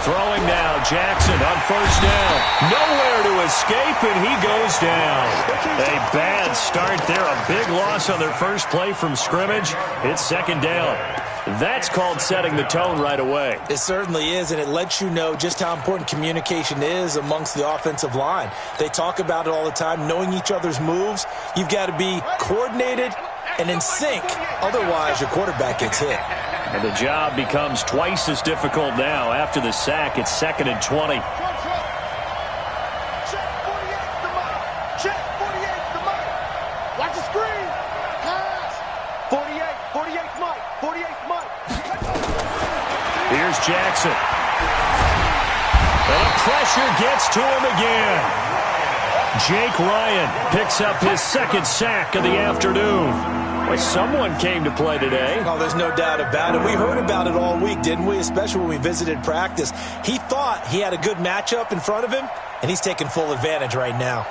Throwing now, Jackson on first down. Nowhere to escape, and he goes down. A bad start there. A big loss on their first play from scrimmage. It's second down. That's called setting the tone right away. It certainly is, and it lets you know just how important communication is amongst the offensive line. They talk about it all the time, knowing each other's moves. You've got to be coordinated and in sync. Otherwise, your quarterback gets hit. And the job becomes twice as difficult now. After the sack, it's 2nd and 20. Check 48 the mic. Check 48 the mic. Watch the screen. Pass. 48 mic. 48 mic. Here's Jackson. And the pressure gets to him again. Jake Ryan picks up his second sack of the afternoon. Well, someone came to play today. Oh, there's no doubt about it. We heard about it all week, didn't we? Especially when we visited practice. He thought he had a good matchup in front of him, and he's taking full advantage right now.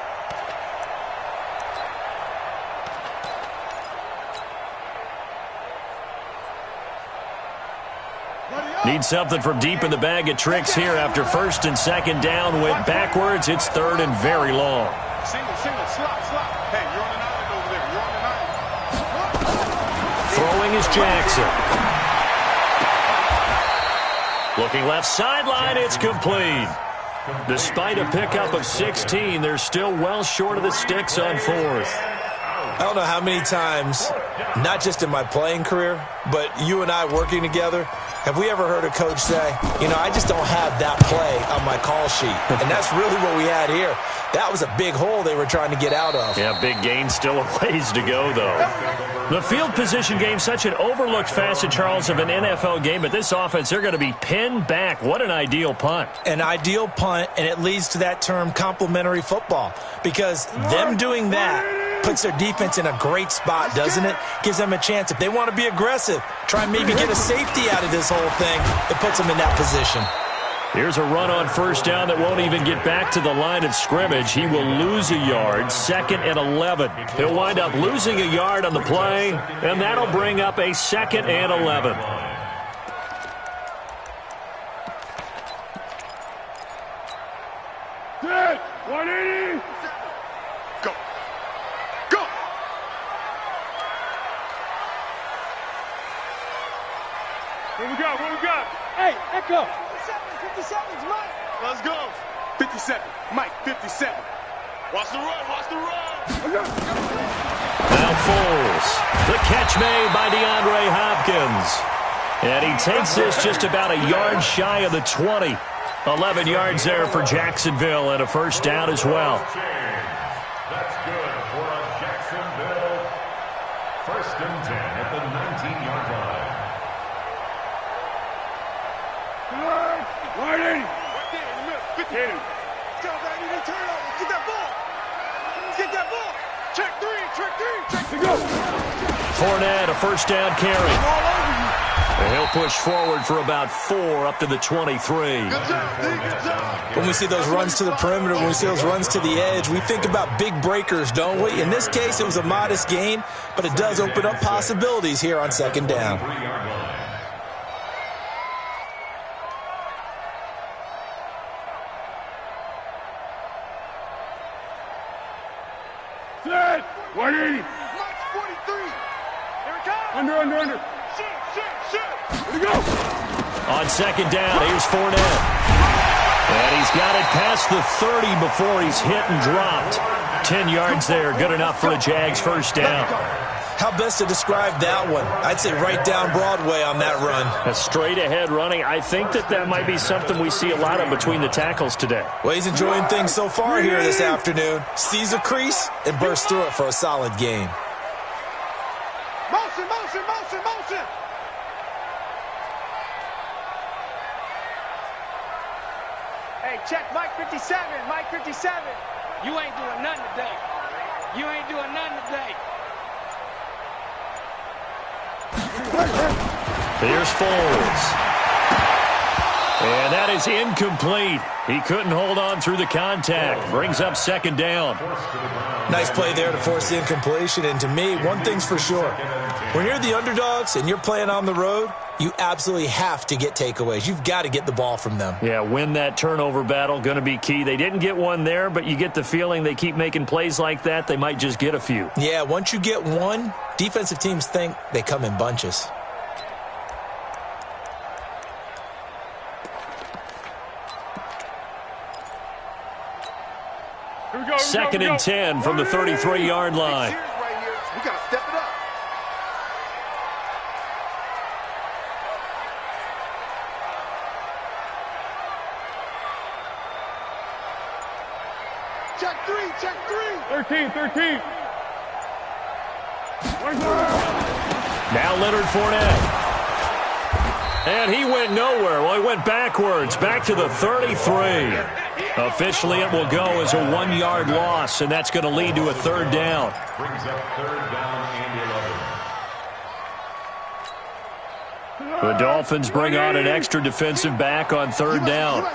Need something from deep in the bag of tricks here after first and second down. Went backwards. It's third and very long. Single, slot. Hey, you're on an island over there. You're on an island. Throwing is Jackson. Looking left sideline, it's complete. Despite a pickup of 16, they're still well short of the sticks on fourth. I don't know how many times, not just in my playing career, but you and I working together, have we ever heard a coach say, you know, I just don't have that play on my call sheet. And that's really what we had here. That was a big hole they were trying to get out of. Yeah, big gain, still a ways to go, though. The field position game, such an overlooked facet, Charles, of an NFL game. But this offense, they're going to be pinned back. What an ideal punt. An ideal punt, and it leads to that term complementary football. Because them doing that puts their defense in a great spot, doesn't it? Gives them a chance. If they want to be aggressive, try and maybe get a safety out of this whole thing, it puts them in that position. Here's a run on first down that won't even get back to the line of scrimmage. He will lose a yard, 2nd and 11. He'll wind up losing a yard on the play, and that'll bring up a 2nd and 11. Good. 180. Go. What we got? Hey, Echo. 57's Mike. Let's go. 57. Mike, 57. Watch the run. Now Foles. The catch made by DeAndre Hopkins. And he takes this just about a yard shy of the 20. 11 yards there for Jacksonville and a first down as well. That's good for a Jacksonville. 1st and 10 at the 19-yard line. 180. Right there in the middle. 50. Hit him. Get that ball. Check three. Go. Fournette, a first down carry. And he'll push forward for about 4 up to the 23. Good job. When we see those runs to the perimeter, when we see those runs to the edge, we think about big breakers, don't we? In this case, it was a modest gain, but it does open up possibilities here on second down. 3-yard line. Set. 180. Mike's 43. Here it comes. Under. Shit. Here we go. On second down, here's Fournette. And he's got it past the 30 before he's hit and dropped. 10 yards there, good enough for the Jags' first down. How best to describe that one? I'd say right down Broadway on that run. A straight-ahead running. I think that might be something we see a lot of between the tackles today. Well, he's enjoying things so far here this afternoon. Sees a crease and bursts through it for a solid gain. Motion. Hey, check Mike 57. Mike 57. You ain't doing nothing today. Here's Foles. And that is incomplete. He couldn't hold on through the contact. Brings up second down. Nice play there to force the incompletion. And to me, one thing's for sure. When you're the underdogs and you're playing on the road, you absolutely have to get takeaways. You've got to get the ball from them. Yeah, win that turnover battle, going to be key. They didn't get one there, but you get the feeling they keep making plays like that, they might just get a few. Yeah, once you get one, defensive teams think they come in bunches. Second and 10 from the 33-yard line. We got to step it up. Check three. 13. Now Leonard Fournette. And he went nowhere. Well, he went backwards, back to the 33. Officially, it will go as a 1-yard loss, and that's going to lead to a third down. Brings up third down and 11. The Dolphins bring on an extra defensive back on third down.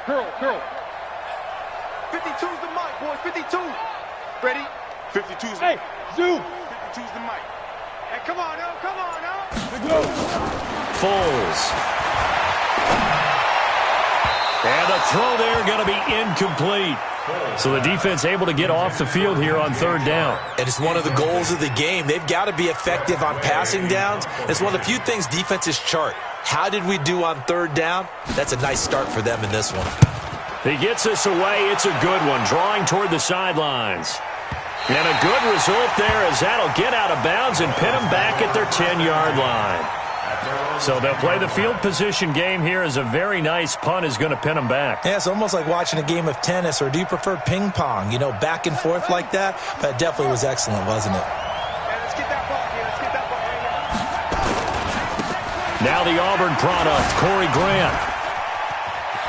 Curl. 52's the mic, boys. 52. Ready? 52's. Hey, zoom. 52's the mic. Hey, come on now. Foles. And the throw there going to be incomplete. So the defense able to get off the field here on third down. And it's one of the goals of the game. They've got to be effective on passing downs. It's one of the few things defenses chart. How did we do on third down? That's a nice start for them in this one. He gets us away. It's a good one, drawing toward the sidelines. And a good result there as that'll get out of bounds and pin them back at their 10-yard line. So they'll play the field position game here as a very nice punt is going to pin them back. Yeah, it's almost like watching a game of tennis, or do you prefer ping pong? You know, back and forth like that? But it definitely was excellent, wasn't it? Let's get that ball here. Now the Auburn product, Corey Grant.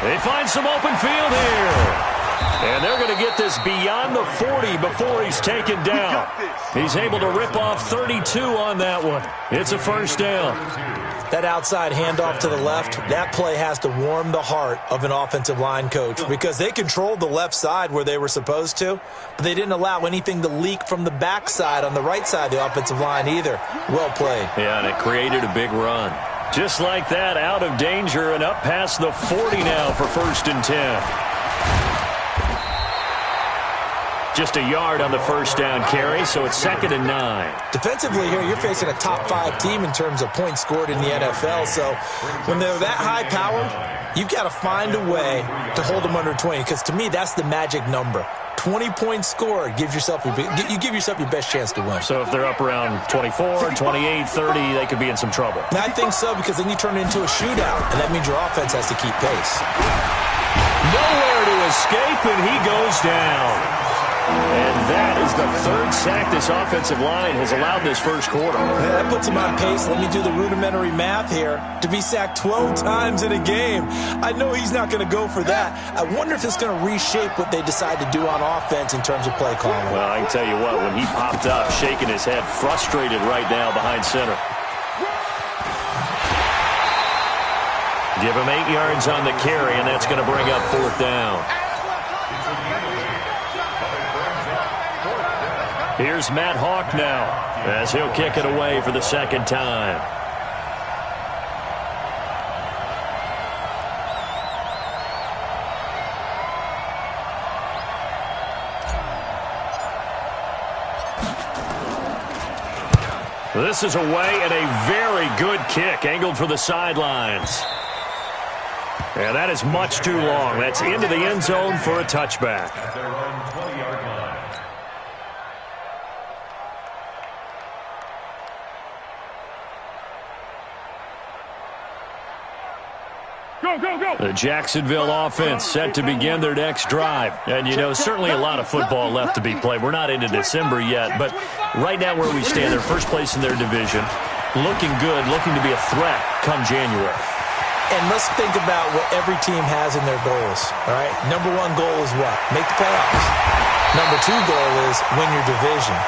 They find some open field here. And they're going to get this beyond the 40 before he's taken down. He's able to rip off 32 on that one. It's a first down. That outside handoff to the left, that play has to warm the heart of an offensive line coach because they controlled the left side where they were supposed to, but they didn't allow anything to leak from the backside on the right side of the offensive line either. Well played. Yeah, and it created a big run. Just like that, out of danger and up past the 40 now for first and 10. Just a yard on the first down carry, so it's second and 9. Defensively here, you're facing a top-5 team in terms of points scored in the NFL, so when they're that high-powered, you've got to find a way to hold them under 20, because to me, that's the magic number. 20 points scored, you give yourself your best chance to win. So if they're up around 24, 28, 30, they could be in some trouble. And I think so, because then you turn it into a shootout, and that means your offense has to keep pace. Nowhere to escape, and he goes down. And that is the third sack this offensive line has allowed this first quarter. Yeah, that puts him on pace. Let me do the rudimentary math here. To be sacked 12 times in a game, I know he's not going to go for that. I wonder if it's going to reshape what they decide to do on offense in terms of play calling. Well, I can tell you what, when he popped up, shaking his head, frustrated right now behind center. Give him 8 yards on the carry, and that's going to bring up fourth down. Here's Matt Hawk now as he'll kick it away for the second time. This is away and a very good kick angled for the sidelines. And that is much too long. That's into the end zone for a touchback. The Jacksonville offense set to begin their next drive. And, you know, certainly a lot of football left to be played. We're not into December yet, but right now where we stand, they're first place in their division. Looking good, looking to be a threat come January. And let's think about what every team has in their goals, all right? Number 1 goal is what? Make the playoffs. Number 2 goal is win your division.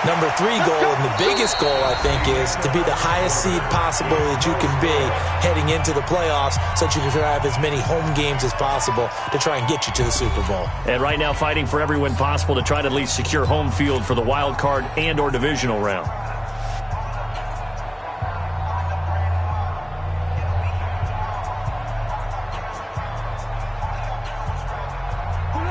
Number 3 goal, and the biggest goal, I think, is to be the highest seed possible that you can be heading into the playoffs so that you can have as many home games as possible to try and get you to the Super Bowl. And right now fighting for every win possible to try to at least secure home field for the wild card and or divisional round.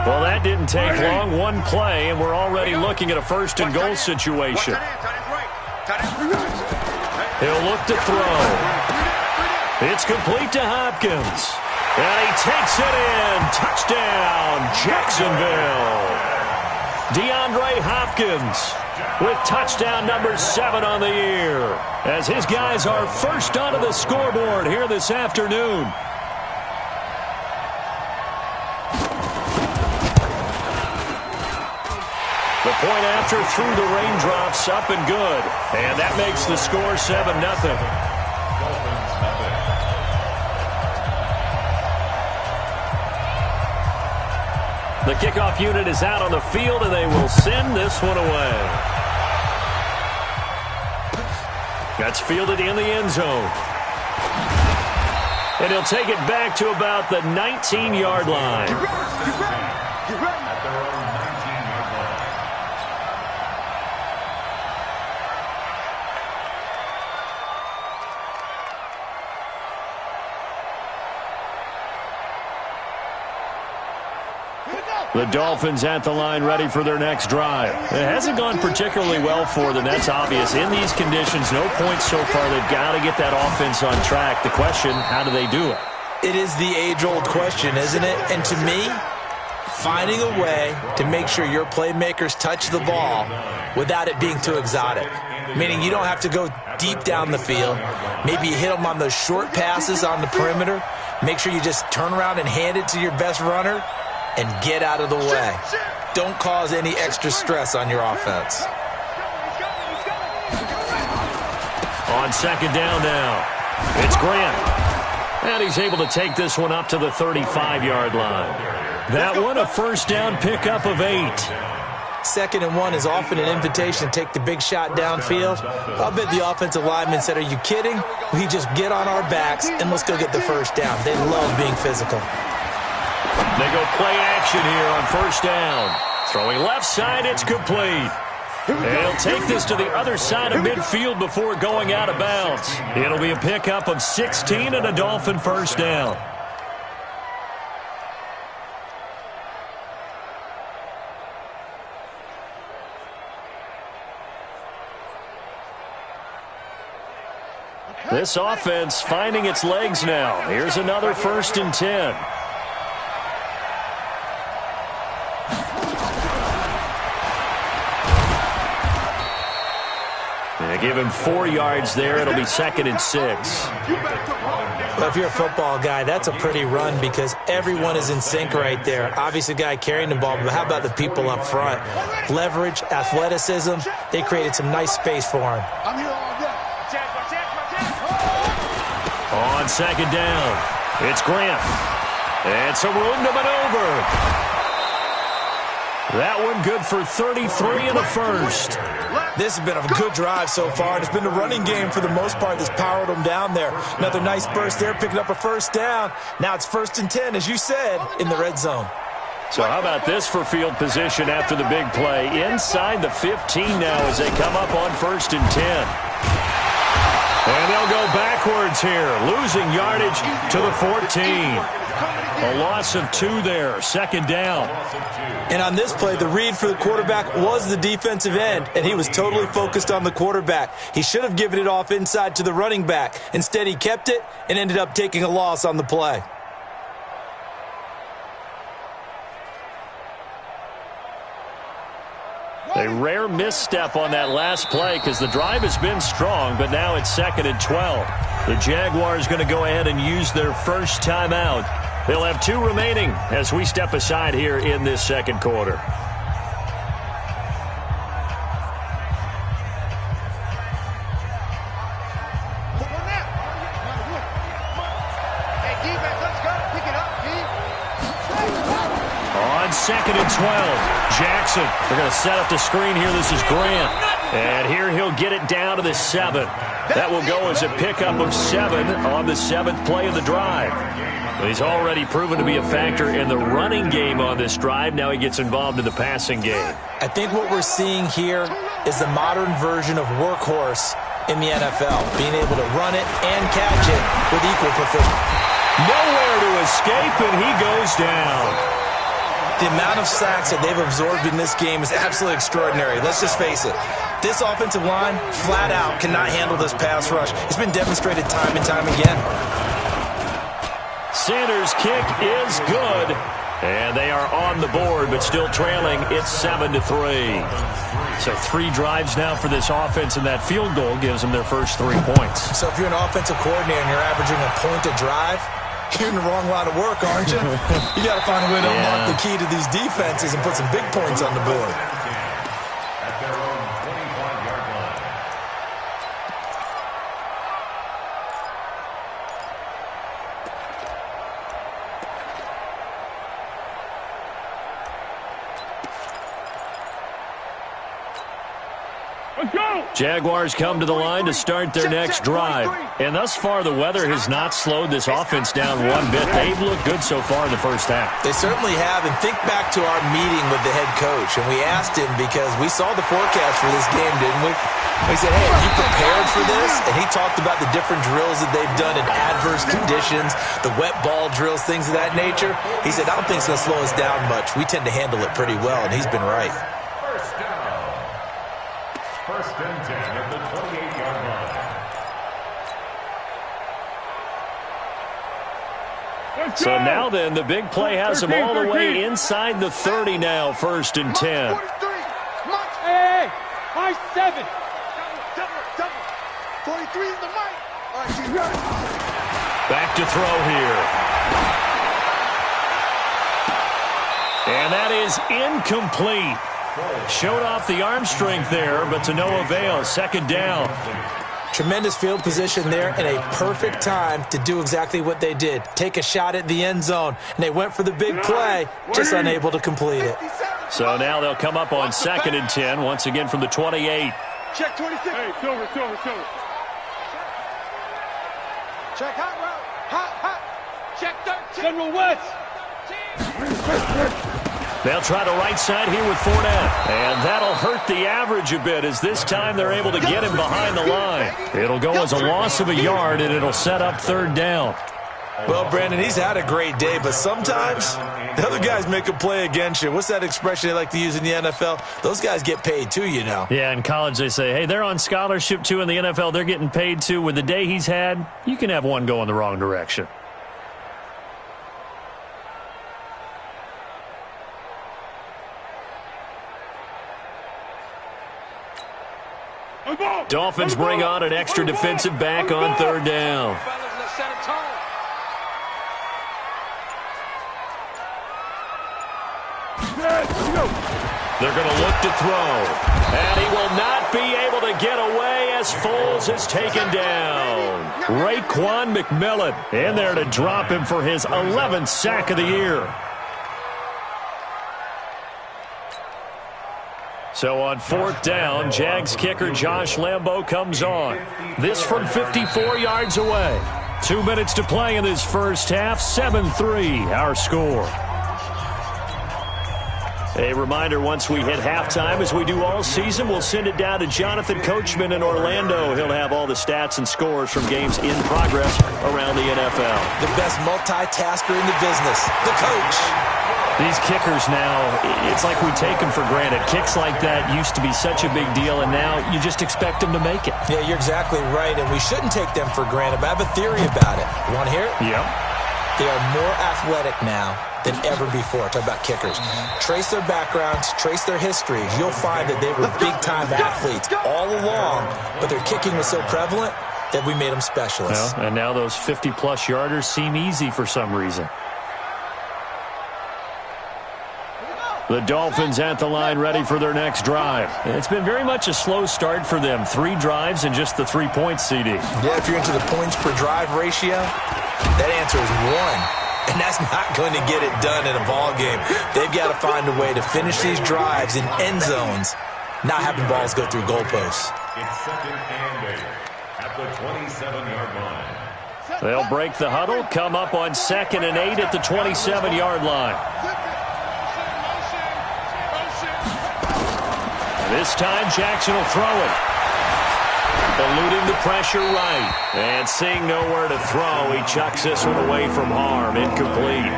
Well, that didn't take long. One play, and we're already looking at a first and goal situation. He'll look to throw. It's complete to Hopkins. And he takes it in. Touchdown, Jacksonville. DeAndre Hopkins with touchdown number 7 on the year, as his guys are first onto the scoreboard here this afternoon. The point after through the raindrops, up and good. And that makes the score 7-0. The kickoff unit is out on the field, and they will send this one away. That's fielded in the end zone. And he'll take it back to about the 19-yard line. The Dolphins at the line ready for their next drive. It hasn't gone particularly well for them. That's obvious. In these conditions, no points so far. They've got to get that offense on track. The question, how do they do it? It is the age-old question, isn't it? And to me, finding a way to make sure your playmakers touch the ball without it being too exotic. Meaning you don't have to go deep down the field. Maybe you hit them on those short passes on the perimeter. Make sure you just turn around and hand it to your best runner and get out of the way. Don't cause any extra stress on your offense. On second down now, it's Grant. And he's able to take this one up to the 35-yard line. That one a first down pickup of 8. 2nd and 1 is often an invitation to take the big shot downfield. I'll bet the offensive lineman said, are you kidding? We just get on our backs and let's go get the first down. They love being physical. They go play action here on first down. Throwing left side, it's complete. And he'll take this to the other side of midfield before going out of bounds. It'll be a pickup of 16 and a Dolphin first down. This offense finding its legs now. Here's another 1st and 10. They give him 4 yards there. It'll be 2nd and 6. Well, if you're a football guy, that's a pretty run because everyone is in sync right there. Obviously, the guy carrying the ball, but how about the people up front? Leverage, athleticism, they created some nice space for him. On second down, it's Grant. And some room to maneuver. That one good for 33 and a first. This has been a good drive so far, and it's been the running game for the most part that's powered them down there. Another nice burst there, picking up a first down. Now it's 1st and 10, as you said, in the red zone. So how about this for field position after the big play? Inside the 15 now as they come up on 1st and 10. And they'll go backwards here, losing yardage to the 14. A loss of 2 there, 2nd down. And on this play, the read for the quarterback was the defensive end, and he was totally focused on the quarterback. He should have given it off inside to the running back. Instead, he kept it and ended up taking a loss on the play. A rare misstep on that last play because the drive has been strong, but now it's 2nd and 12. The Jaguars going to go ahead and use their first timeout. They'll have 2 remaining as we step aside here in this second quarter. On 2nd and 12, Jackson. They're going to set up the screen here. This is Grant. And here he'll get it down to the 7. That will go as a pickup of 7 on the 7th play of the drive. He's already proven to be a factor in the running game on this drive. Now he gets involved in the passing game. I think what we're seeing here is the modern version of workhorse in the NFL, being able to run it and catch it with equal precision. Nowhere to escape, and he goes down. The amount of sacks that they've absorbed in this game is absolutely extraordinary. Let's just face it. This offensive line, flat out, cannot handle this pass rush. It's been demonstrated time and time again. Sanders' kick is good. And they are on the board, but still trailing. It's 7-3. So 3 drives now for this offense, and that field goal gives them their first 3 points. So if you're an offensive coordinator and you're averaging a point a drive, you're in the wrong line of work, aren't you? You got to find a way to unlock the key to these defenses and put some big points on the board. At their own 25-yard line. Jaguars come to the line to start their next drive. And thus far, the weather has not slowed this offense down one bit. They've looked good so far in the first half. They certainly have. And think back to our meeting with the head coach. And we asked him because we saw the forecast for this game, didn't we? We said, hey, are you prepared for this? And he talked about the different drills that they've done in adverse conditions, the wet ball drills, things of that nature. He said, I don't think it's going to slow us down much. We tend to handle it pretty well, and he's been right. First down. First and 10 at the 28-yard line. So now then, the big play has them all the way inside the 30 now, 1st and 10. Hey, high 7. Double. 43 is the mic. All right, you got it. Back to throw here. And that is incomplete. Showed off the arm strength there, but to no avail. 2nd down. Tremendous field position there and a perfect time to do exactly what they did. Take a shot at the end zone. And they went for the big play, just unable to complete it. So now they'll come up on 2nd and 10, once again from the 28. Check 26. Hey, silver. Check hot route. Hot. Check 13. General West. They'll try the right side here with Fournette. And that'll hurt the average a bit as this time they're able to get him behind the line. It'll go as a loss of a yard, and it'll set up 3rd down. Well, Brandon, he's had a great day, but sometimes the other guys make a play against you. What's that expression they like to use in the NFL? Those guys get paid too, you know. Yeah, in college they say, hey, they're on scholarship too. In the NFL, they're getting paid too. With the day he's had, you can have one go in the wrong direction. Dolphins bring on an extra defensive back on 3rd down. They're going to look to throw. And he will not be able to get away as Foles is taken down. Raekwon McMillan in there to drop him for his 11th sack of the year. So on 4th down, Jags kicker Josh Lambo comes on. This from 54 yards away. 2 minutes to play in this first half. 7-3 our score. A reminder, once we hit halftime, as we do all season, we'll send it down to Jonathan Coachman in Orlando. He'll have all the stats and scores from games in progress around the NFL. The best multitasker in the business, the coach. These kickers now, it's like we take them for granted. Kicks like that used to be such a big deal, and now you just expect them to make it. Yeah, you're exactly right, and we shouldn't take them for granted, but I have a theory about it. You want to hear it? Yep. They are more athletic now than ever before. Talk about kickers. Trace their backgrounds, trace their histories. You'll find that they were big-time athletes all along, but their kicking was so prevalent that we made them specialists. Well, and now those 50-plus yarders seem easy for some reason. The Dolphins at the line ready for their next drive. It's been very much a slow start for them. 3 drives and just the 3 points, CD. Yeah, if you're into the points per drive ratio, that answer is 1. And that's not going to get it done in a ball game. They've got to find a way to finish these drives in end zones not having balls go through goalposts. It's 2nd and 8 at the 27-yard line. They'll break the huddle, come up on 2nd and 8 at the 27-yard line. This time, Jackson will throw it. Eluding the pressure right. And seeing nowhere to throw, he chucks this one away from harm. Incomplete.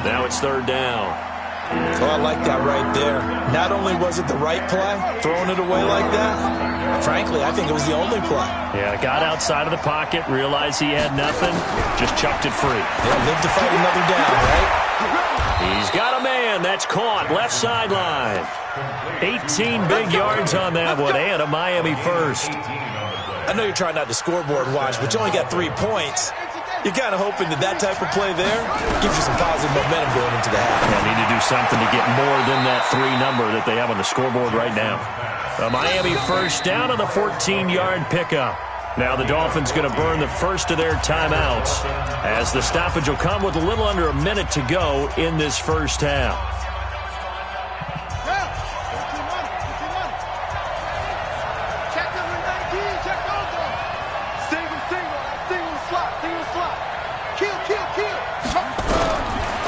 Now it's 3rd down. Oh, I like that right there. Not only was it the right play, throwing it away like that, frankly, I think it was the only play. Yeah, got outside of the pocket, realized he had nothing, just chucked it free. Yeah, live to fight another down, right? He's got a man. That's caught. Left sideline. 18 big yards on that one, and a Miami first. I know you're trying not to scoreboard watch, but you only got 3 points. You're kind of hoping that type of play there gives you some positive momentum going into the half. Yeah, need to do something to get more than that 3 number that they have on the scoreboard right now. A Miami first down on the 14-yard pickup. Now the Dolphins going to burn the first of their timeouts as the stoppage will come with a little under a minute to go in this first half.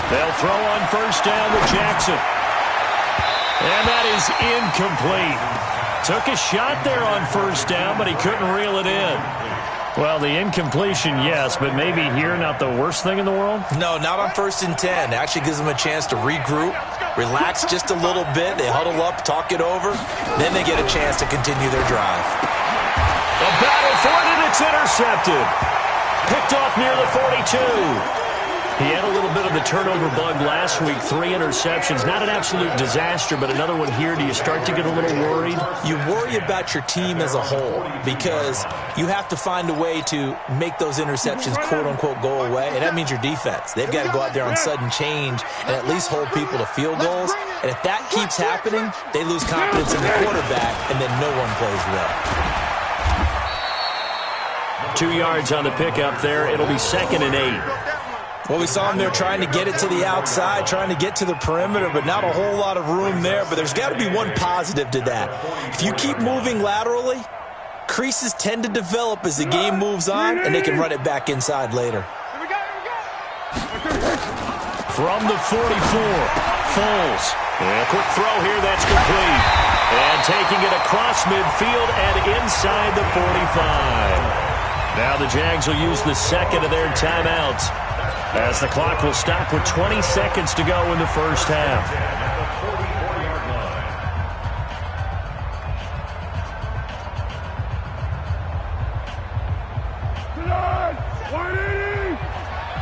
They'll throw on first down to Jackson. And that is incomplete. Took a shot there on first down, but he couldn't reel it in. Well, the incompletion, yes, but maybe here not the worst thing in the world? No, not on 1st and 10. It actually gives them a chance to regroup, relax just a little bit. They huddle up, talk it over. Then they get a chance to continue their drive. A battle for it, and it's intercepted. Picked off near the 42. He had a little bit of the turnover bug last week, 3 interceptions. Not an absolute disaster, but another one here. Do you start to get a little worried? You worry about your team as a whole because you have to find a way to make those interceptions, quote-unquote, go away, and that means your defense. They've got to go out there on sudden change and at least hold people to field goals, and if that keeps happening, they lose confidence in the quarterback, and then no one plays well. 2 yards on the pickup there. It'll be 2nd and 8. Well, we saw him there trying to get it to the outside, trying to get to the perimeter, but not a whole lot of room there. But there's got to be one positive to that. If you keep moving laterally, creases tend to develop as the game moves on, and they can run it back inside later. From the 44, Foles. And a quick throw here, that's complete. And taking it across midfield and inside the 45. Now the Jags will use the 2nd of their timeouts, as the clock will stop with 20 seconds to go in the first half.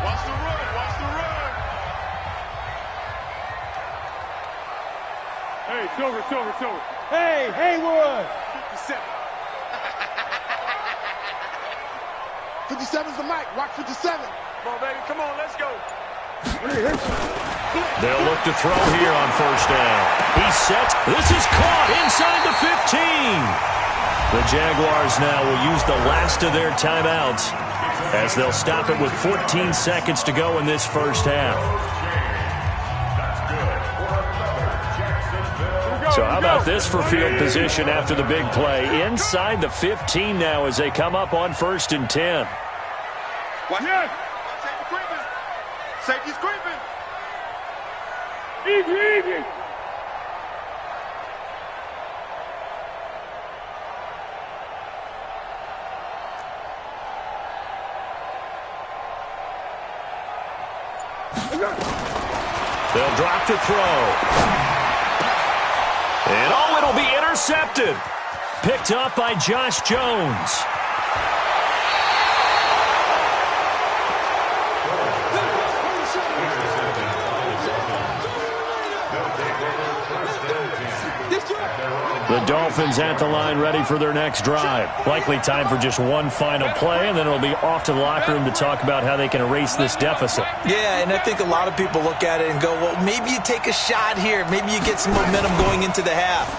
Watch the run, watch the run. Hey, Silver. Hey, Haywood. 57. 57's the mic. Watch 57. Come on, baby. Come on, let's go. They'll look to throw here on first down. He sets. This is caught inside the 15. The Jaguars now will use the last of their timeouts as they'll stop it with 14 seconds to go in this first half. So how about this for field position after the big play? Inside the 15 now as they come up on 1st and 10. Yes. Safety's creeping. Easy. They'll drop to throw. And it'll be intercepted. Picked up by Josh Jones. The Dolphins at the line ready for their next drive. Likely time for just one final play, and then it'll be off to the locker room to talk about how they can erase this deficit. Yeah, and I think a lot of people look at it and go, well, maybe you take a shot here. Maybe you get some momentum going into the half.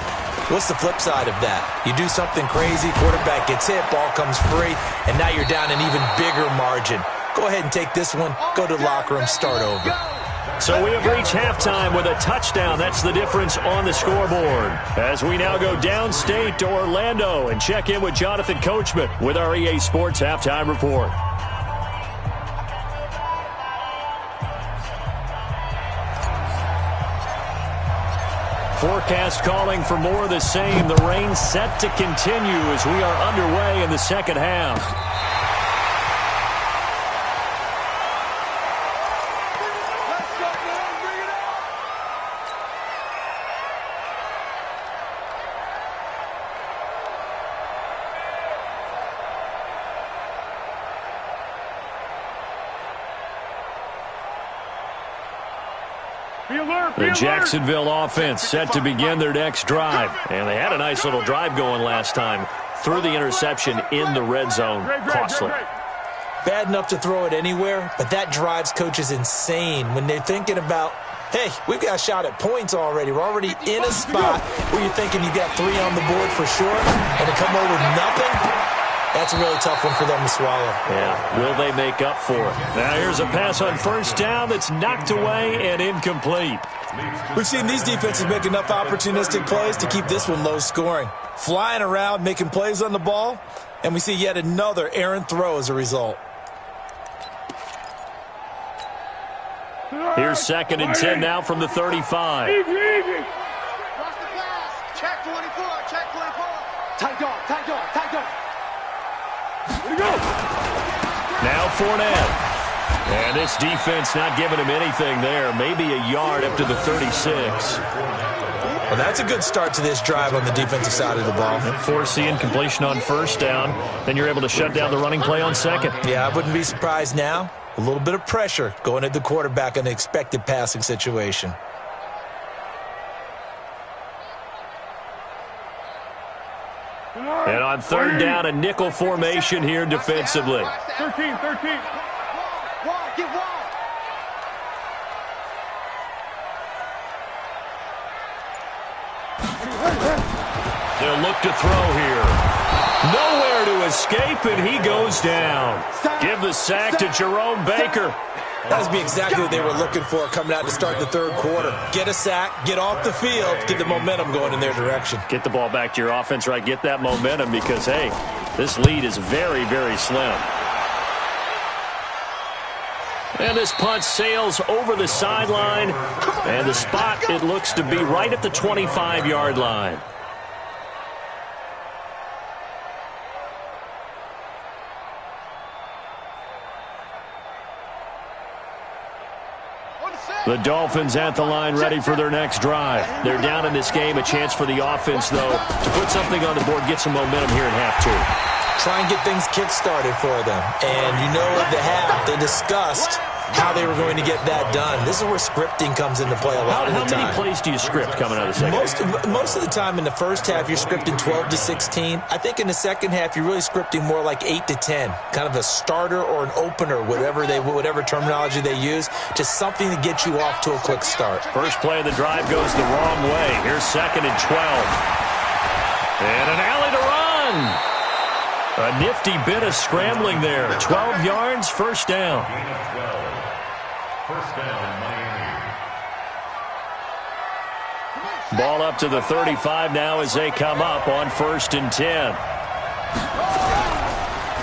What's the flip side of that? You do something crazy, quarterback gets hit, ball comes free, and now you're down an even bigger margin. Go ahead and take this one, go to the locker room, start over. So we have reached halftime with a touchdown. That's the difference on the scoreboard. As we now go downstate to Orlando and check in with Jonathan Coachman with our EA Sports Halftime Report. Forecast calling for more of the same. The rain set to continue as we are underway in the second half. The Jacksonville offense set to begin their next drive. And they had a nice little drive going last time. Threw the interception in the red zone. Costly. Bad enough to throw it anywhere, but that drives coaches insane when they're thinking about, hey, we've got a shot at points already. We're already in a spot where you're thinking you got 3 on the board for sure, and to come over with nothing, that's a really tough one for them to swallow. Yeah, will they make up for it? Now here's a pass on first down that's knocked away and incomplete. We've seen these defenses make enough opportunistic plays to keep this one low scoring. Flying around, making plays on the ball, and we see yet another errant throw as a result. Here's 2nd and 10 now from the 35. Easy. Watch the pass. Check 24. Check 24. Tight dog. Here we go. Now Fournette. And this defense not giving him anything there. Maybe a yard up to the 36. Well, that's a good start to this drive on the defensive side of the ball. Force the incompletion on first down. Then you're able to shut down the running play on second. Yeah, I wouldn't be surprised now. A little bit of pressure going at the quarterback in the expected passing situation. And on 3rd down, a nickel formation here defensively. 13. Get wide. They'll look to throw here. Nowhere to escape, and he goes down. Give the sack to Jerome Baker. That would be exactly what they were looking for coming out to start the 3rd quarter. Get a sack, get off the field, get the momentum going in their direction. Get the ball back to your offense, right? Get that momentum because, hey, this lead is very, very slim. And this punt sails over the sideline. And the spot, it looks to be right at the 25-yard line. The Dolphins at the line ready for their next drive. They're down in this game. A chance for the offense, though, to put something on the board, get some momentum here in half 2. Try and get things kick-started for them. And you know at the half, they discussed how they were going to get that done. This is where scripting comes into play a lot of the time. How many plays do you script coming out of the second? Most of the time in the first half, you're scripting 12 to 16. I think in the second half, you're really scripting more like 8 to 10. Kind of a starter or an opener, whatever terminology they use. Just something to get you off to a quick start. First play of the drive goes the wrong way. Here's 2nd and 12. And an alley to run. A nifty bit of scrambling there. 12 yards, first down. First down, Miami. Ball up to the 35 now as they come up on 1st and 10.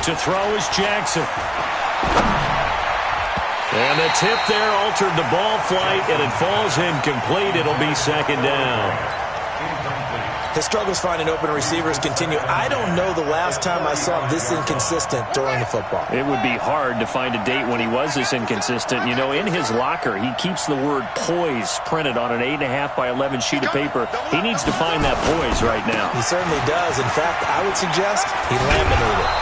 To throw is Jackson. And the tip there altered the ball flight, and it falls incomplete. It'll be 2nd down. His struggles finding open receivers continue. I don't know the last time I saw him this inconsistent throwing the football. It would be hard to find a date when he was this inconsistent. You know, in his locker, he keeps the word poise printed on an 8.5 by 11 sheet of paper. He needs to find that poise right now. He certainly does. In fact, I would suggest he laminated it.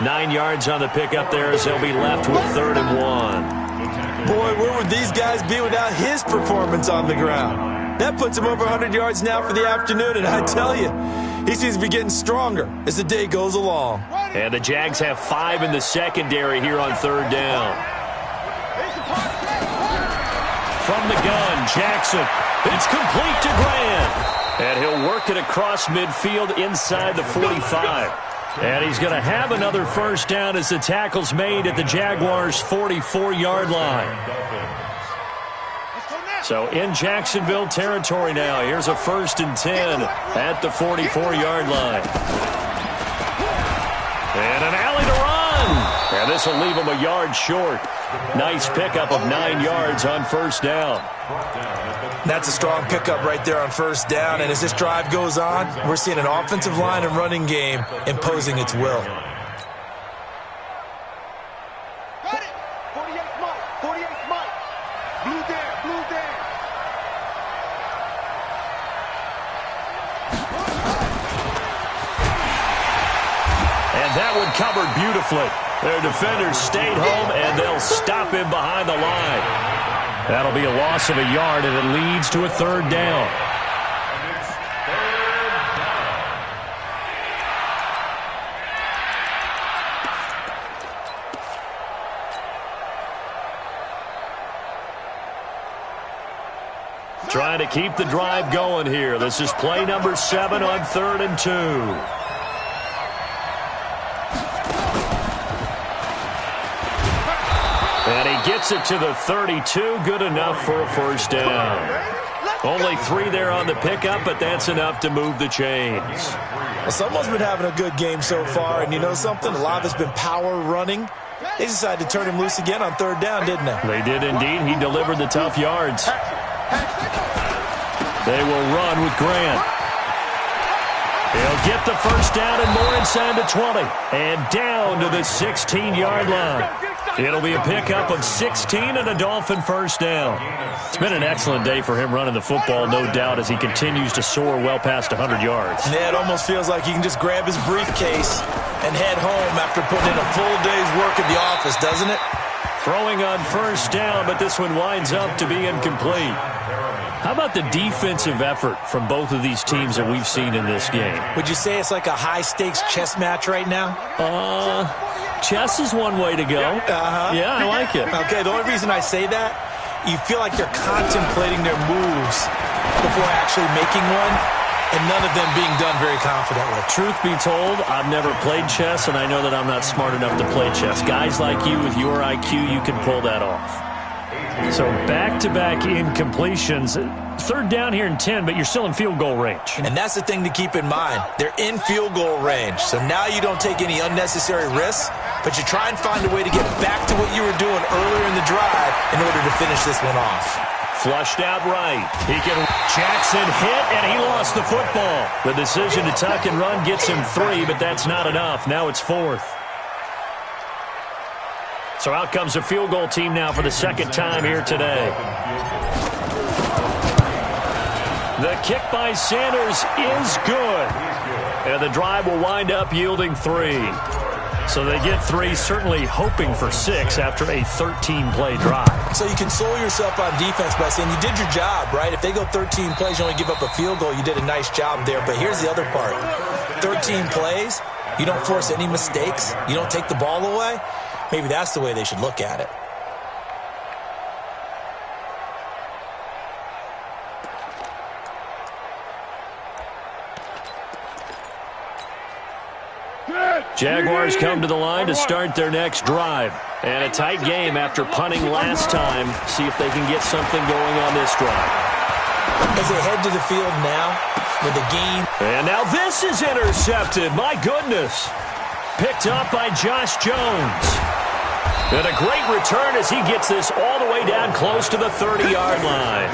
9 yards on the pickup there as they'll be left with 3rd and 1. Boy, where would these guys be without his performance on the ground? That puts him over 100 yards now for the afternoon, and I tell you, he seems to be getting stronger as the day goes along. And the Jags have 5 in the secondary here on 3rd down. From the gun, Jackson. It's complete to Grant. And he'll work it across midfield inside the 45. And he's going to have another first down as the tackle's made at the Jaguars' 44-yard line. So in Jacksonville territory now. Here's a 1st and 10 at the 44-yard line. And an alley to run. And this will leave him a yard short. Nice pickup of 9 yards on first down. That's a strong pickup right there on first down. And as this drive goes on, we're seeing an offensive line and running game imposing its will. Got it. 48 Mike. 48 Mike. Blue there. Blue there. And that one covered beautifully. Their defenders stayed home, and they'll stop him behind the line. That'll be a loss of a yard, and it leads to a 3rd down. Trying to keep the drive going here. This is play number 7 on 3rd and 2. And he gets it to the 32. Good enough for a first down. Only 3 there on the pickup, but that's enough to move the chains. Well, someone's been having a good game so far, and you know something? A lot of it's been power running. They decided to turn him loose again on 3rd down, didn't they? They did indeed. He delivered the tough yards. They will run with Grant. He'll get the first down and more inside the 20. And down to the 16-yard line. It'll be a pickup of 16 and a Dolphin first down. It's been an excellent day for him running the football, no doubt, as he continues to soar well past 100 yards. Yeah, it almost feels like he can just grab his briefcase and head home after putting in a full day's work at the office, doesn't it? Throwing on first down, but this one winds up to be incomplete. How about the defensive effort from both of these teams that we've seen in this game? Would you say it's like a high-stakes chess match right now? Chess is one way to go. Yeah, I like it. Okay, the only reason I say that, you feel like they're contemplating their moves before actually making one, and none of them being done very confidently. Truth be told, I've never played chess, and I know that I'm not smart enough to play chess. Guys like you with your IQ, you can pull that off. So back-to-back incompletions. 3rd down here in 10, but you're still in field goal range. And that's the thing to keep in mind. They're in field goal range. So now you don't take any unnecessary risks, but you try and find a way to get back to what you were doing earlier in the drive in order to finish this one off. Flushed out right. Jackson hit, and he lost the football. The decision to tuck and run gets him 3, but that's not enough. Now it's 4th. So out comes a field goal team now for the 2nd time here today. The kick by Sanders is good. And the drive will wind up yielding 3. So they get 3, certainly hoping for 6 after a 13-play drive. So you console yourself on defense by saying you did your job, right? If they go 13 plays, you only give up a field goal, you did a nice job there. But here's the other part. 13 plays, you don't force any mistakes, you don't take the ball away. Maybe that's the way they should look at it. Jaguars come to the line to start their next drive. And a tight game after punting last time. See if they can get something going on this drive. As they head to the field now with the game. And now this is intercepted. My goodness. Picked up by Josh Jones. And a great return as he gets this all the way down close to the 30-yard line.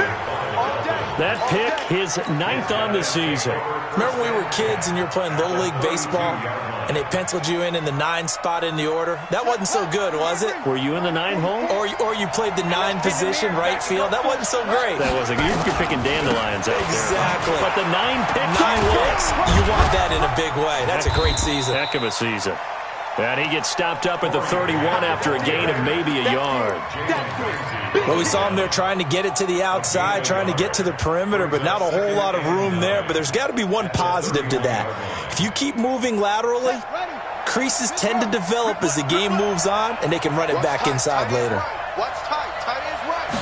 That pick, his 9th on the season. Remember when we were kids and you were playing Little League Baseball and they penciled you in the 9 spot in the order? That wasn't so good, was it? Were you in the 9 hole? Or you played the 9 position, right field? That wasn't so great. That wasn't good. You're picking dandelions out there. Exactly. But the 9 pick 9 picks, you want that in a big way. That's a great season. Heck of a season. And he gets stopped up at the 31 after a gain of maybe a yard. Well, we saw him there trying to get it to the outside, trying to get to the perimeter, but not a whole lot of room there. But there's got to be one positive to that. If you keep moving laterally, creases tend to develop as the game moves on, and they can run it back inside later. Watch tight. Tight is right.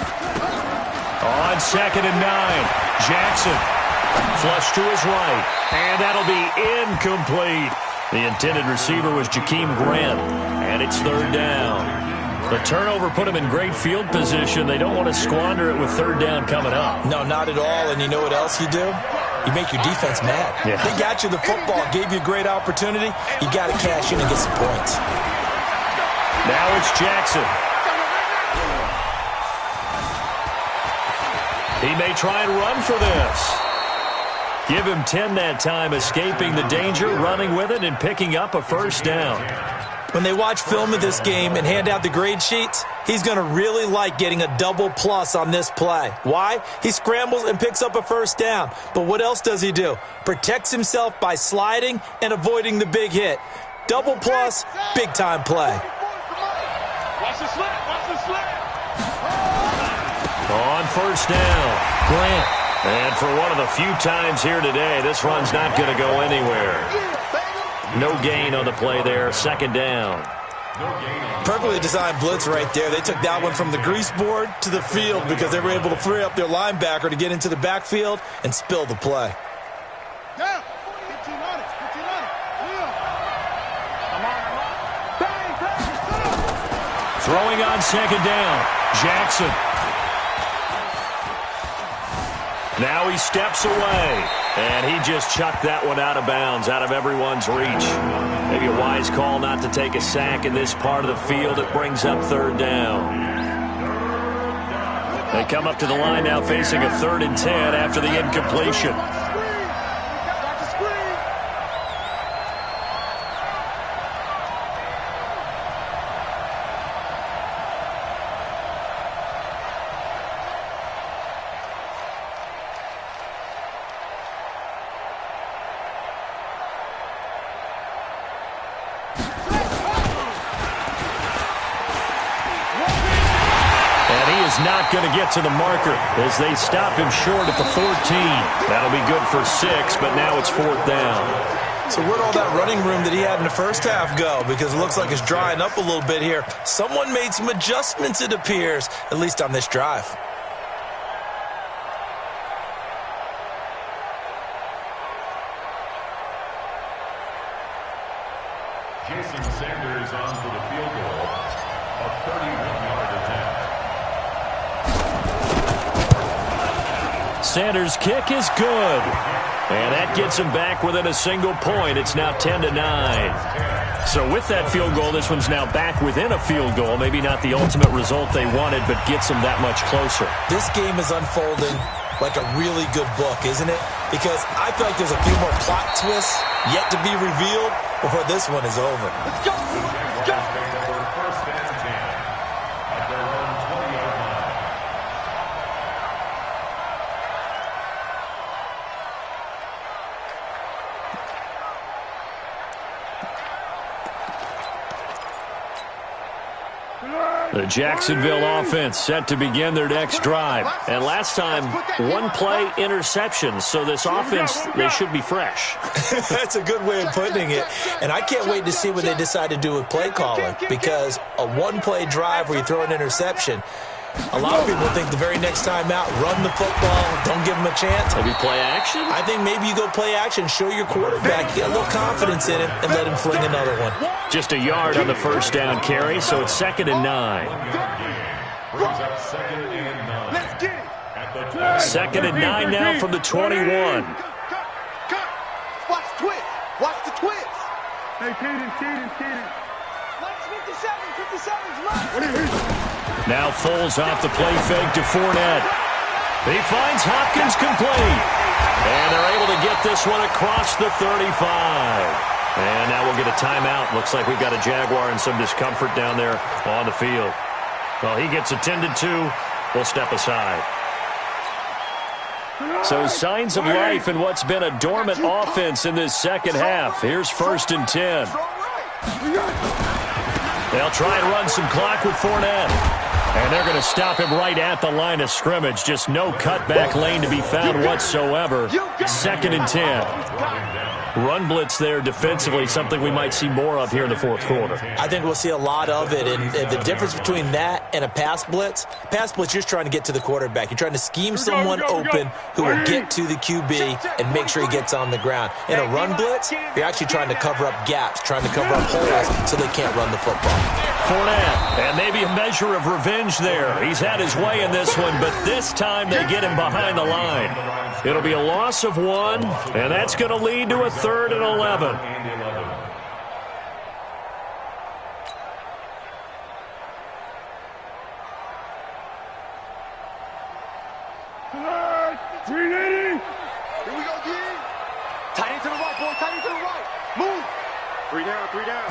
On 2nd and 9, Jackson flush to his right, and that'll be incomplete. The intended receiver was Jakeem Grant, and it's third down. The turnover put them in great field position. They don't want to squander it with third down coming up. No, not at all. And you know what else you do? You make your defense mad. Yeah. They got you the football, gave you a great opportunity. You got to cash in and get some points. Now it's Jackson. He may try and run for this. Give him 10 that time, escaping the danger, running with it, and picking up a first down. When they watch film of this game and hand out the grade sheets, he's going to really like getting a double plus on this play. Why? He scrambles and picks up a first down. But what else does he do? Protects himself by sliding and avoiding the big hit. Double plus, big-time play. Watch the slant. Watch the slant. On first down, Grant. And for one of the few times here today, this run's not going to go anywhere. No gain on the play there, second down. Perfectly designed blitz right there. They took that one from the grease board to the field because they were able to free up their linebacker to get into the backfield and spill the play. Down. 15 on it. 15 on it. Come on. Bang, bang. Throwing on second down, Jackson. Now he steps away, and he just chucked that one out of bounds, out of everyone's reach. Maybe a wise call not to take a sack in this part of the field. It brings up third down. They come up to the line now facing a 3rd and 10 after the incompletion. Not going to get to the marker as they stop him short at the 14. That'll be good for 6, but now it's 4th down. So where'd all that running room that he had in the first half go? Because it looks like it's drying up a little bit here. Someone made some adjustments, it appears, at least on this drive. Jason Sanders on for the field goal. A 31-yard attempt. Sanders' kick is good. And that gets him back within a single point. It's now 10-9. So with that field goal, this one's now back within a field goal. Maybe not the ultimate result they wanted, but gets them that much closer. This game is unfolding like a really good book, isn't it? Because I feel like there's a few more plot twists yet to be revealed before this one is over. Let's go. Let's go. First and 10 at their own 20-yard line. The Jacksonville offense set to begin their next drive. And last time, one play interception. So this offense, they should be fresh. That's a good way of putting it. And I can't wait to see what they decide to do with play calling. Because a one-play drive where you throw an interception, a lot of people think the very next time out, run the football, don't give them a chance. Maybe play action? I think maybe you go play action, show your quarterback, get a little confidence in him, and let him fling another one. Just a yard on the first down carry, so it's 2nd and 9. Brings up 2nd and 9. Let's get it. At the 2nd and 9 now from the 21. Cut. Watch the twist. Watch the twist. Hey, Kaden. Watch 57's mine. Now Foles off the play fake to Fournette. He finds Hopkins complete. And they're able to get this one across the 35. And now we'll get a timeout. Looks like we've got a Jaguar in some discomfort down there on the field. Well, he gets attended to. We'll step aside. So signs of life in what's been a dormant offense in this second half. Here's 1st and 10. They'll try and run some clock with Fournette. And they're going to stop him right at the line of scrimmage. Just no cutback lane to be found whatsoever. 2nd and 10. Run blitz there defensively, something we might see more of here in the fourth quarter. I think we'll see a lot of it, and the difference between that and a pass blitz, you're just trying to get to the quarterback. You're trying to scheme someone open who will get to the QB and make sure he gets on the ground. In a run blitz, you're actually trying to cover up gaps, trying to cover up holes so they can't run the football. Fournette, and maybe a measure of revenge there. He's had his way in this one, but this time they get him behind the line. It'll be a loss of 1, and that's going to lead to a 3rd and 11. Here we go, D. Tight end to the right, boy. Tight end to the right. Move. 3 down, 3 down.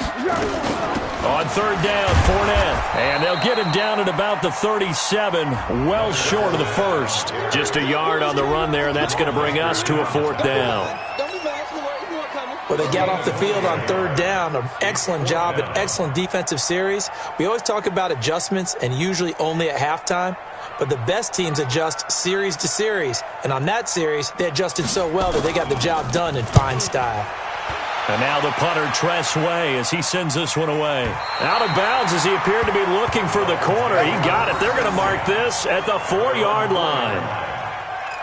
On 3rd down, Fournette. And they'll get him down at about the 37, well short of the first. Just a yard on the run there, and that's going to bring us to a 4th down. Well, they got off the field on 3rd down. An excellent job, an excellent defensive series. We always talk about adjustments, and usually only at halftime. But the best teams adjust series to series. And on that series, they adjusted so well that they got the job done in fine style. And now the punter, Tress Way, as he sends this one away. Out of bounds as he appeared to be looking for the corner. He got it. They're going to mark this at the 4-yard line.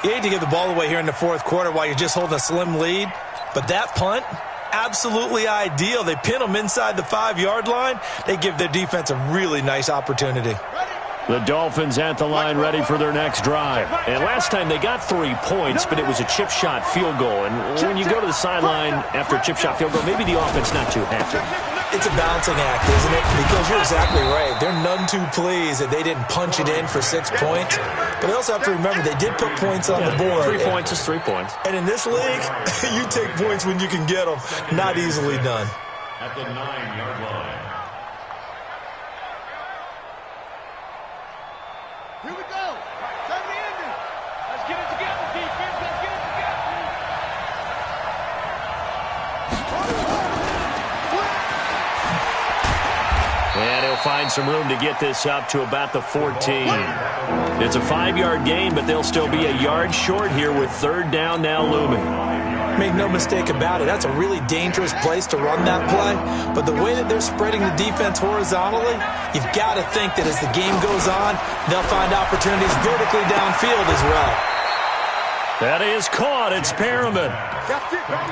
You hate to give the ball away here in the fourth quarter while you're just holding a slim lead. But that punt, absolutely ideal. They pin them inside the 5-yard line. They give their defense a really nice opportunity. The Dolphins at the line ready for their next drive. And last time they got 3 points, but it was a chip shot field goal. And when you go to the sideline after a chip shot field goal, maybe the offense not too happy. It's a balancing act, isn't it? Because you're exactly right. They're none too pleased that they didn't punch it in for 6 points. But they also have to remember they did put points on the board. 3 points is 3 points. And in this league, you take points when you can get them. Not easily done. At the 9-yard line. Here we go. Time to end it. Let's get it together, defense. Let's get it together. And he'll find some room to get this up to about the 14. It's a 5-yard gain, but they'll still be a yard short here with 3rd down now looming. Make no mistake about it, that's a really dangerous place to run that play. But the way that they're spreading the defense horizontally, you've got to think that as the game goes on, they'll find opportunities vertically downfield as well. That is caught. It's Perriman.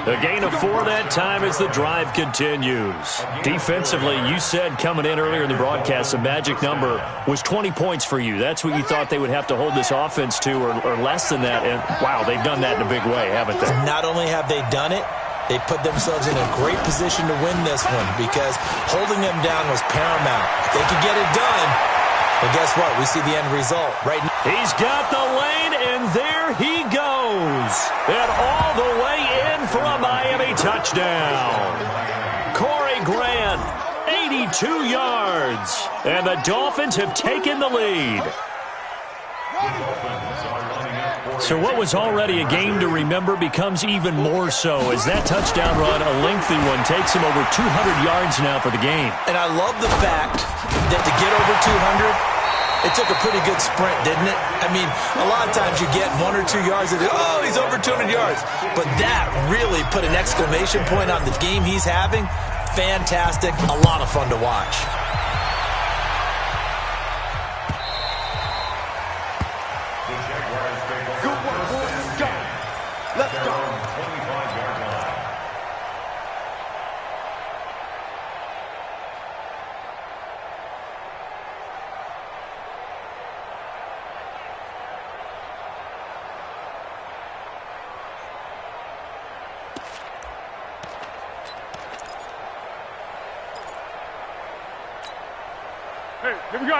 A gain of 4 that time as the drive continues. Defensively, you said coming in earlier in the broadcast, the magic number was 20 points for you. That's what you thought they would have to hold this offense to, or less than that. And, wow, they've done that in a big way, haven't they? Not only have they done it, they put themselves in a great position to win this one because holding them down was paramount. If they could get it done, well, guess what? We see the end result right now. He's got the lane, and there he goes. And all the way in for a Miami touchdown. Corey Grant, 82 yards. And the Dolphins have taken the lead. So what was already a game to remember becomes even more so as that touchdown run, a lengthy one, takes him over 200 yards now for the game. And I love the fact that to get over 200, it took a pretty good sprint, didn't it? I mean, a lot of times you get 1 or 2 yards and oh, he's over 200 yards. But that really put an exclamation point on the game he's having. Fantastic. A lot of fun to watch. Good work, boys. Go. Let's go. 25-yard line.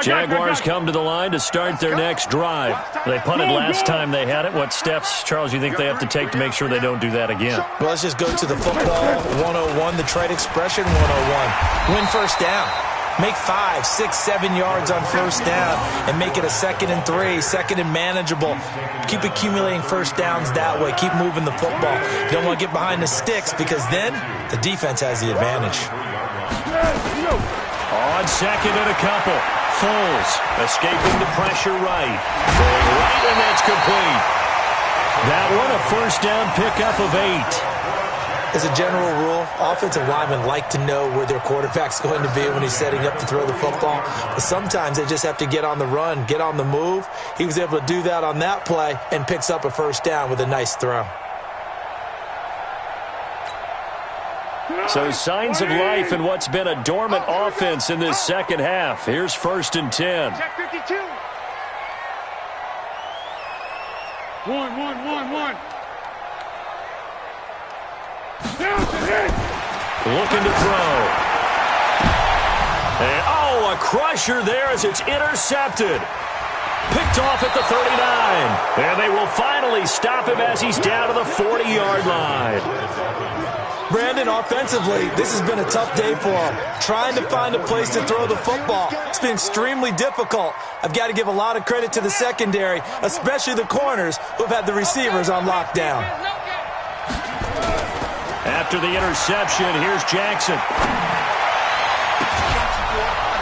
Jaguars come to the line to start their next drive. They punted last time they had it. What steps, Charles, you think they have to take to make sure they don't do that again? Well, let's just go to the football 101, the trade expression 101. Win first down. Make 5, 6, 7 yards on first down and make it a 2nd and 3, 2nd and manageable. Keep accumulating first downs that way. Keep moving the football. You don't want to get behind the sticks because then the defense has the advantage. On 2nd and a couple. Foles escaping the pressure right. Going right, and that's complete. That one a first down pickup of 8. As a general rule, offensive linemen like to know where their quarterback's going to be when he's setting up to throw the football. But sometimes they just have to get on the run, get on the move. He was able to do that on that play and picks up a first down with a nice throw. So signs of life in what's been a dormant offense in this second half. Here's 1st and 10. Check 52. 1. Looking to throw. And, a crusher there as it's intercepted. Picked off at the 39. And they will finally stop him as he's down to the 40-yard line. Brandon, offensively, this has been a tough day for him. Trying to find a place to throw the football. It's been extremely difficult. I've got to give a lot of credit to the secondary, especially the corners who have had the receivers on lockdown. After the interception, here's Jackson.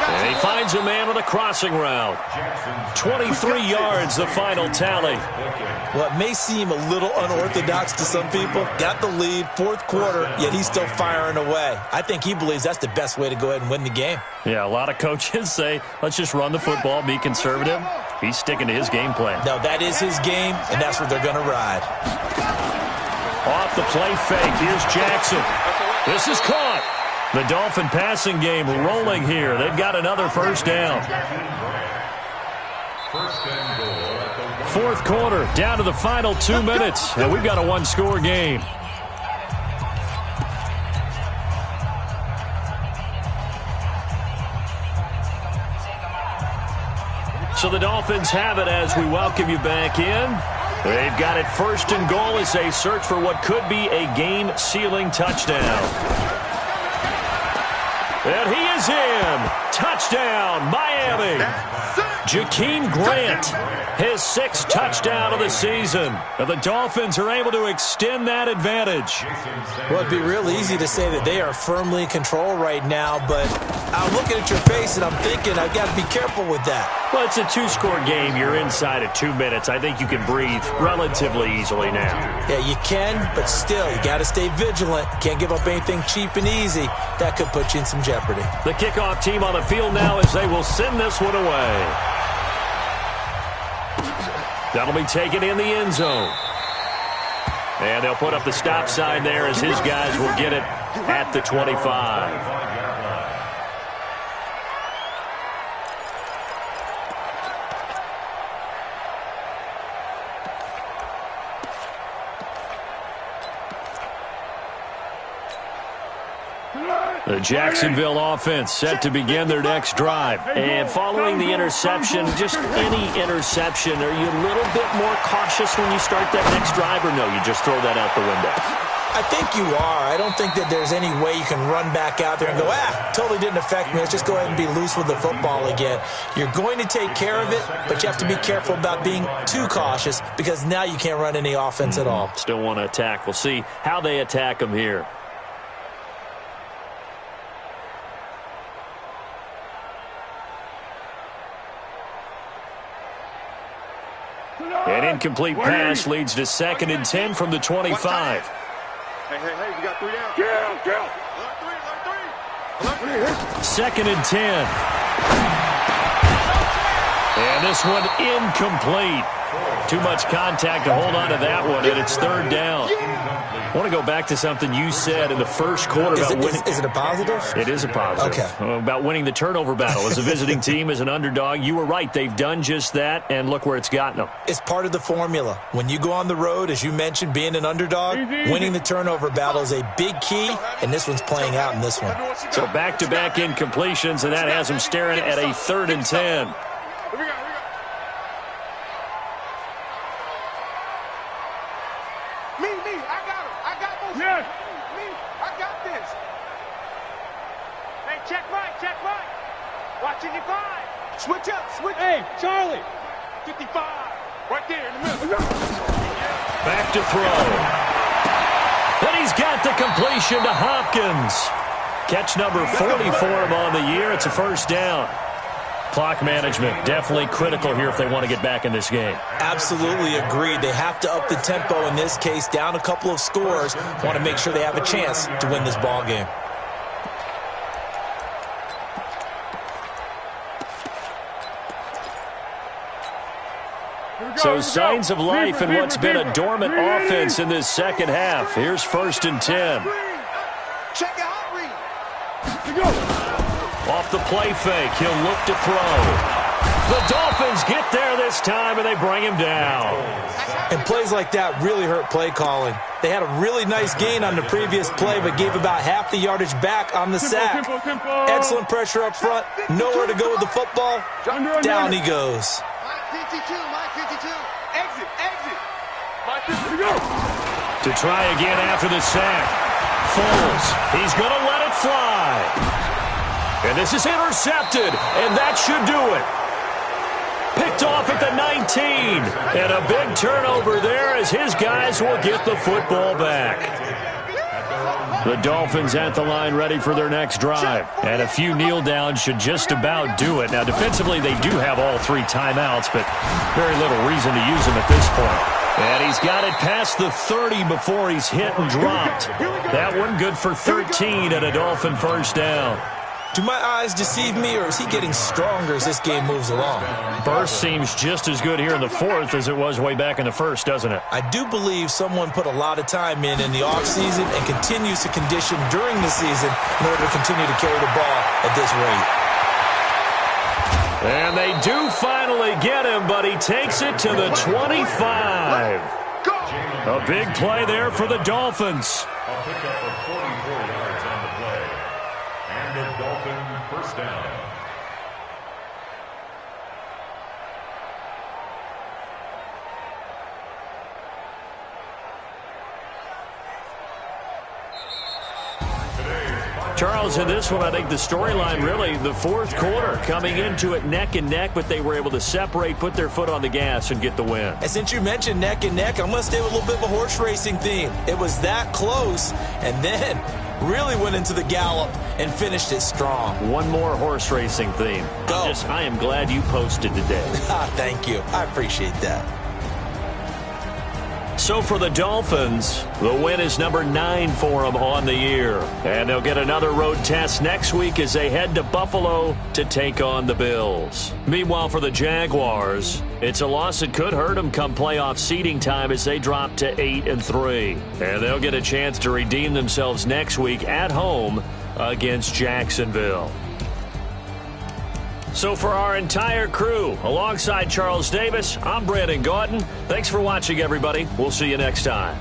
And he finds a man with a crossing route. 23 yards, the final tally. Well, it may seem a little unorthodox to some people. Got the lead, 4th quarter, yet he's still firing away. I think he believes that's the best way to go ahead and win the game. Yeah, a lot of coaches say, let's just run the football, be conservative. He's sticking to his game plan. No, that is his game, and that's what they're going to ride. Off the play fake, here's Jackson. This is caught. The Dolphin passing game rolling here. They've got another first down. 4th quarter, down to the final 2 minutes, and we've got a 1-score game. So the Dolphins have it as we welcome you back in. They've got it 1st and goal as they search for what could be a game-sealing touchdown. And he is in. Touchdown, Miami. Jakeem Grant, his 6th touchdown of the season. And the Dolphins are able to extend that advantage. Well, it'd be real easy to say that they are firmly in control right now, but I'm looking at your face and I'm thinking I've got to be careful with that. Well, it's a 2-score game. You're inside at 2 minutes. I think you can breathe relatively easily now. Yeah, you can, but still, you got to stay vigilant. Can't give up anything cheap and easy. That could put you in some jeopardy. The kickoff team on the field now as they will send this one away. That'll be taken in the end zone. And they'll put up the stop sign there as his guys will get it at the 25. The Jacksonville offense set to begin their next drive. And following the interception, just any interception, are you a little bit more cautious when you start that next drive, or no, you just throw that out the window? I think you are. I don't think that there's any way you can run back out there and go, totally didn't affect me. Let's just go ahead and be loose with the football again. You're going to take care of it, but you have to be careful about being too cautious because now you can't run any offense at all. Still want to attack. We'll see how they attack them here. An incomplete pass leads to 2nd and 10 from the 25. Hey, you got 3 down. Get. 2nd and 10. And this one incomplete. Too much contact to hold on to that one, and it's 3rd down. I want to go back to something you said in the first quarter about winning. Is it a positive? It is a positive. Okay. About winning the turnover battle. As a visiting team, as an underdog, you were right. They've done just that, and look where it's gotten them. It's part of the formula. When you go on the road, as you mentioned, being an underdog, winning the turnover battle is a big key, and this one's playing out in this one. So back-to-back incompletions, and that has them staring at a 3rd and 10. Switch up. Hey, Charlie. 55. Right there in the middle. Back to throw. And he's got the completion to Hopkins. Catch number 40 for him on the year. It's a first down. Clock management, definitely critical here if they want to get back in this game. Absolutely agreed. They have to up the tempo in this case, down a couple of scores. Want to make sure they have a chance to win this ball game. So signs of life in what's been a dormant offense in this second half. Here's 1st and 10. Check out read. Off the play fake, he'll look to throw. The Dolphins get there this time, and they bring him down. And plays like that really hurt play calling. They had a really nice gain on the previous play, but gave about half the yardage back on the sack. Excellent pressure up front. Nowhere to go with the football. Down he goes. Mike 52, Mike 52. Exit, exit. Mike 52. To try again after the sack. Foles, he's going to let it fly. And this is intercepted, and that should do it. Picked off at the 19, and a big turnover there as his guys will get the football back. The Dolphins at the line ready for their next drive, and a few kneel downs should just about do it. Now, defensively, they do have all 3 timeouts, but very little reason to use them at this point. And he's got it past the 30 before he's hit and dropped. That one good for 13 and a Dolphin 1st down. Do my eyes deceive me, or is he getting stronger as this game moves along? Burst seems just as good here in the 4th as it was way back in the 1st, doesn't it? I do believe someone put a lot of time in the offseason and continues to condition during the season in order to continue to carry the ball at this rate. And they do finally get him, but he takes it to the 25. A big play there for the Dolphins. A pickup of 44 yards on the play. And a Dolphin 1st down. Charles, in this one, I think the storyline really, the 4th quarter, coming into it neck and neck, but they were able to separate, put their foot on the gas, and get the win. And since you mentioned neck and neck, I'm going to stay with a little bit of a horse racing theme. It was that close, and then really went into the gallop and finished it strong. One more horse racing theme. Go. I am glad you posted today. Thank you. I appreciate that. So for the Dolphins, the win is number 9 for them on the year. And they'll get another road test next week as they head to Buffalo to take on the Bills. Meanwhile, for the Jaguars, it's a loss that could hurt them come playoff seeding time as they drop to 8-3. And they'll get a chance to redeem themselves next week at home against Jacksonville. So for our entire crew, alongside Charles Davis, I'm Brandon Gautin. Thanks for watching, everybody. We'll see you next time.